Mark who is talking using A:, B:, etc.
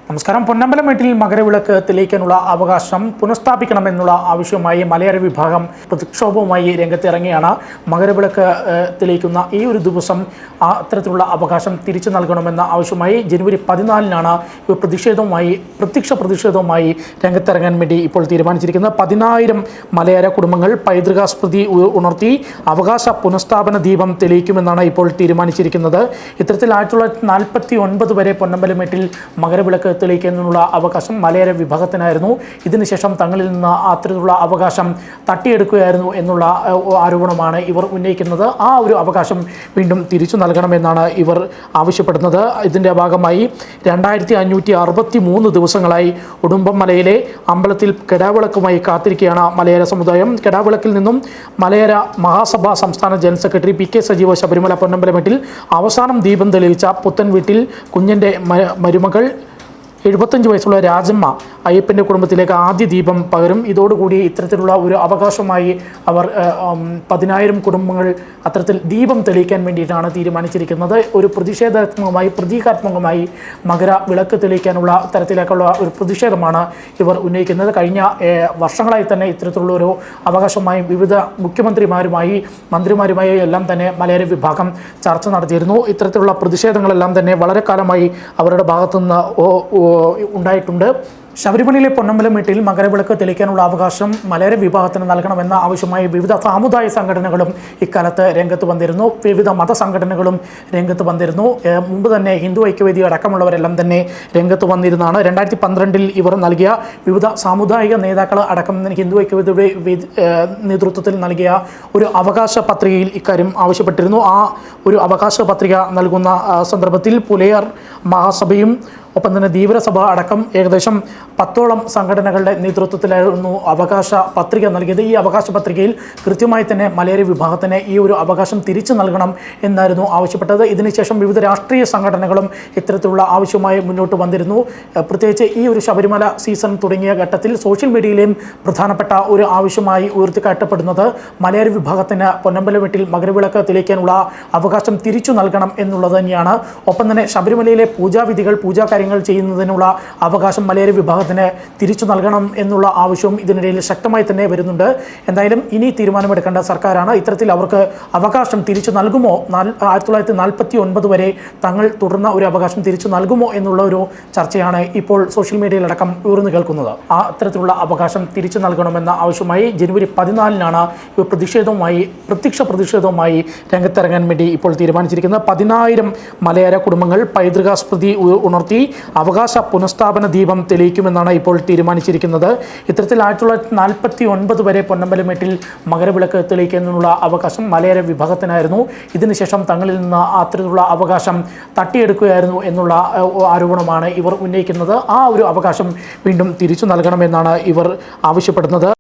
A: നമസ്കാരം. പൊന്നമ്പലമേട്ടിൽ മകരവിളക്ക് തെളിയിക്കാനുള്ള അവകാശം പുനഃസ്ഥാപിക്കണമെന്നുള്ള ആവശ്യവുമായി മലയാര വിഭാഗം പ്രക്ഷോഭവുമായി രംഗത്തിറങ്ങിയാണ്. മകരവിളക്ക് തെളിയിക്കുന്ന ഈ ഒരു ദിവസം അത്തരത്തിലുള്ള അവകാശം തിരിച്ചു നൽകണമെന്ന ആവശ്യമായി ജനുവരി 14-നാണ് പ്രത്യക്ഷ പ്രതിഷേധവുമായി രംഗത്തിറങ്ങാൻ വേണ്ടി ഇപ്പോൾ തീരുമാനിച്ചിരിക്കുന്നത്. 10,000 മലയാര കുടുംബങ്ങൾ പൈതൃകാസ്മൃതി ഉണർത്തി അവകാശ പുനഃസ്ഥാപന ദീപം തെളിയിക്കുമെന്നാണ് ഇപ്പോൾ തീരുമാനിച്ചിരിക്കുന്നത്. ഇത്തരത്തിൽ 1949 വരെ പൊന്നമ്പലമേട്ടിൽ മകരവിളക്ക് തെളിയിക്കുന്നതിനുള്ള അവകാശം മലയാര വിഭാഗത്തിനായിരുന്നു. ഇതിനുശേഷം തങ്ങളിൽ നിന്ന് അത്തരത്തിലുള്ള അവകാശം തട്ടിയെടുക്കുകയായിരുന്നു എന്നുള്ള ആരോപണമാണ് ഇവർ ഉന്നയിക്കുന്നത്. ആ ഒരു അവകാശം വീണ്ടും തിരിച്ചു നൽകണമെന്നാണ് ഇവർ ആവശ്യപ്പെടുന്നത്. ഇതിൻ്റെ ഭാഗമായി 2563 ദിവസങ്ങളായി ഉടുമ്പൻമലയിലെ അമ്പലത്തിൽ കെടാവിളക്കുമായി കാത്തിരിക്കുകയാണ് മലയാര സമുദായം. കെടാവിളക്കിൽ നിന്നും മലയാര മഹാസഭ സംസ്ഥാന ജനറൽ സെക്രട്ടറി പി കെ സജീവ ശബരിമല പൊന്നമ്പലമേട്ടിൽ അവസാനം ദീപം തെളിയിച്ച പുത്തൻ വീട്ടിൽ കുഞ്ഞൻ്റെ മരുമകൾ 75 വയസ്സുള്ള രാജമ്മ അയ്യപ്പൻ്റെ കുടുംബത്തിലേക്ക് ആദ്യ ദീപം പകരും. ഇതോടുകൂടി ഇത്തരത്തിലുള്ള ഒരു അവകാശമായി അവർ 10,000 കുടുംബങ്ങൾ അത്തരത്തിൽ ദീപം തെളിയിക്കാൻ വേണ്ടിയിട്ടാണ് തീരുമാനിച്ചിരിക്കുന്നത്. ഒരു പ്രതീകാത്മകമായി മകര വിളക്ക് തെളിയിക്കാനുള്ള തരത്തിലേക്കുള്ള ഒരു പ്രതിഷേധമാണ് ഇവർ ഉന്നയിക്കുന്നത്. കഴിഞ്ഞ വർഷങ്ങളായി തന്നെ ഇത്തരത്തിലുള്ള ഒരു അവകാശമായി വിവിധ മുഖ്യമന്ത്രിമാരുമായി മന്ത്രിമാരുമായി എല്ലാം തന്നെ മലയാര വിഭാഗം ചർച്ച നടത്തിയിരുന്നു. ഇത്തരത്തിലുള്ള പ്രതിഷേധങ്ങളെല്ലാം തന്നെ വളരെ കാലമായി അവരുടെ ഭാഗത്തുനിന്ന് ഉണ്ടായിട്ടുണ്ട്. ശബരിമലയിലെ പൊന്നമ്പലമേട്ടിൽ മകരവിളക്ക് തെളിയിക്കാനുള്ള അവകാശം മലയാര വിഭാഗത്തിന് നൽകണമെന്ന ആവശ്യമായി വിവിധ സാമുദായിക സംഘടനകളും ഇക്കാലത്ത് രംഗത്ത് വന്നിരുന്നു. വിവിധ മതസംഘടനകളും രംഗത്ത് വന്നിരുന്നു. മുമ്പ് തന്നെ ഹിന്ദു ഐക്യവേദി അടക്കമുള്ളവരെല്ലാം തന്നെ രംഗത്ത് വന്നിരുന്നതാണ്. 2012 ഇവർ നൽകിയ വിവിധ സാമുദായിക നേതാക്കൾ അടക്കം ഹിന്ദു ഐക്യവേദിയുടെ നേതൃത്വത്തിൽ നൽകിയ ഒരു അവകാശ പത്രികയിൽ ഇക്കാര്യം ആവശ്യപ്പെട്ടിരുന്നു. ആ ഒരു അവകാശ പത്രിക നൽകുന്ന സന്ദർഭത്തിൽ പുലയർ മഹാസഭയും ഒപ്പം തന്നെ ധീവരസഭ അടക്കം ഏകദേശം 10ഓളം സംഘടനകളുടെ നേതൃത്വത്തിലായിരുന്നു അവകാശ പത്രിക നൽകിയത്. ഈ അവകാശ പത്രികയിൽ കൃത്യമായി തന്നെ മലയാര വിഭാഗത്തിന് ഈ ഒരു അവകാശം തിരിച്ചു നൽകണം എന്നായിരുന്നു ആവശ്യപ്പെട്ടത്. ഇതിനുശേഷം വിവിധ രാഷ്ട്രീയ സംഘടനകളും ഇത്തരത്തിലുള്ള ആവശ്യമായി മുന്നോട്ട് വന്നിരുന്നു. പ്രത്യേകിച്ച് ഈ ഒരു ശബരിമല സീസൺ തുടങ്ങിയ ഘട്ടത്തിൽ സോഷ്യൽ മീഡിയയിലെയും പ്രധാനപ്പെട്ട ഒരു ആവശ്യമായി ഉയർത്തിക്കാട്ടപ്പെടുന്നത് മലയാര വിഭാഗത്തിന് പൊന്നമ്പലമേട്ടിൽ മകരവിളക്ക് തെളിയിക്കാനുള്ള അവകാശം തിരിച്ചു നൽകണം എന്നുള്ളത് തന്നെയാണ്. ഒപ്പം തന്നെ ശബരിമലയിലെ പൂജാവിധികൾ പൂജാകാര്യങ്ങൾ ചെയ്യുന്നതിനുള്ള അവകാശം മലയാര വിഭാഗത്തിന് തിരിച്ചു നൽകണം എന്നുള്ള ആവശ്യവും ഇതിനിടയിൽ ശക്തമായി തന്നെ വരുന്നുണ്ട്. എന്തായാലും ഇനി തീരുമാനമെടുക്കേണ്ട സർക്കാരാണ്. ഇത്തരത്തിൽ അവർക്ക് അവകാശം തിരിച്ചു നൽകുമോ, 1949 വരെ തങ്ങൾ തുടർന്ന ഒരു അവകാശം തിരിച്ചു നൽകുമോ എന്നുള്ള ഒരു ചർച്ചയാണ് ഇപ്പോൾ സോഷ്യൽ മീഡിയയിലടക്കം ഉയർന്നു കേൾക്കുന്നത്. ആ അത്തരത്തിലുള്ള അവകാശം തിരിച്ചു നൽകണമെന്ന ആവശ്യമായി ജനുവരി 14-നാണ് പ്രത്യക്ഷ പ്രതിഷേധവുമായി രംഗത്തിറങ്ങാൻ വേണ്ടി ഇപ്പോൾ തീരുമാനിച്ചിരിക്കുന്നത്. 10,000 മലയാര കുടുംബങ്ങൾ പൈതൃകാസ്മൃതി ഉണർത്തി അവകാശ പുനഃസ്ഥാപന ദീപം തെളിയിക്കുമെന്നാണ് ഇപ്പോൾ തീരുമാനിച്ചിരിക്കുന്നത്. ഇത്തരത്തിൽ 1949 വരെ പൊന്നമ്പലമേട്ടിൽ മകരവിളക്ക് തെളിയിക്കുന്നതിനുള്ള അവകാശം മലയാര വിഭാഗത്തിനായിരുന്നു. ഇതിനുശേഷം തങ്ങളിൽ നിന്ന് അത്തരത്തിലുള്ള അവകാശം തട്ടിയെടുക്കുകയായിരുന്നു എന്നുള്ള ആരോപണമാണ് ഇവർ ഉന്നയിക്കുന്നത്. ആ ഒരു അവകാശം വീണ്ടും തിരിച്ചു നൽകണമെന്നാണ് ഇവർ ആവശ്യപ്പെടുന്നത്.